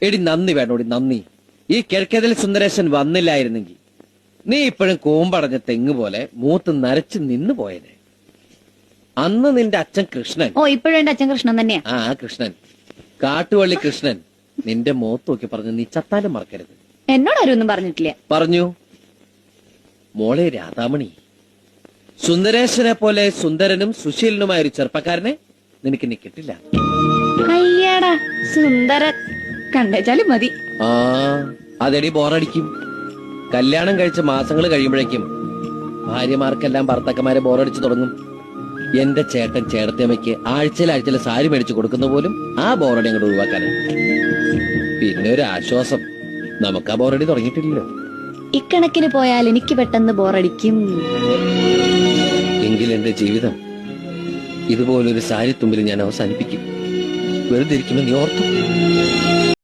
എടി നന്ദി വേണോടി നന്ദി. ഈ കിഴക്കേതിൽ സുന്ദരേശൻ വന്നില്ലായിരുന്നെങ്കിൽ നീ ഇപ്പോഴും കൂമ്പടഞ്ഞ തെങ്ങ് പോലെ മൂത്ത് നരച്ച് നിന്നു പോയനെ. അന്ന് നിന്റെ അച്ഛൻ കൃഷ്ണൻ. ഓ, ഇപ്പോഴും എന്റെ അച്ഛൻ കൃഷ്ണൻ തന്നെയാ. ആ കൃഷ്ണൻ, കാട്ടുവള്ളി കൃഷ്ണൻ നിന്റെ മുഖത്ത് നോക്കി പറഞ്ഞു നീ ചത്താലും മറക്കരുത്. എന്നോട് ആരും ഒന്നും പറഞ്ഞിട്ടില്ല. പറഞ്ഞു. മോളെ രാധാമണി, സുന്ദരേശനെ പോലെ സുന്ദരനും സുശീലനുമായ ഒരു ചെറുപ്പക്കാരനെ നിനക്ക് ഇനി കിട്ടില്ല. അയ്യടാ സുന്ദരൻ കണ്ടേച്ചാലും മതി. ആ അതെടി ബോറടിക്കും. കല്യാണം കഴിച്ച മാസങ്ങൾ കഴിയുമ്പോഴേക്കും ഭാര്യമാർക്കെല്ലാം ഭർത്താക്കന്മാരെ ബോറടിച്ചു തുടങ്ങും. എന്റെ ചേട്ടൻ ചേട്ടത്തിയമ്മയ്ക്ക് ആഴ്ചയിൽ സാരി മേടിച്ചു കൊടുക്കുന്ന പോലും ആ ബോറടി അങ്ങോട്ട് ഒഴിവാക്കാനാണ്. പിന്നെ ഒരു ആശ്വാസം, നമുക്ക് ആ ബോറടി തുടങ്ങിയിട്ടില്ലല്ലോ. ഇക്കണക്കിന് പോയാൽ എനിക്ക് പെട്ടെന്ന് ബോറടിക്കും. എങ്കിൽ എന്റെ ജീവിതം ഇതുപോലൊരു സാരി തുമ്പിൽ ഞാൻ അവസാനിപ്പിക്കും. വെറുതെ ഇരിക്കുമെന്ന് നീ ഓർത്തു.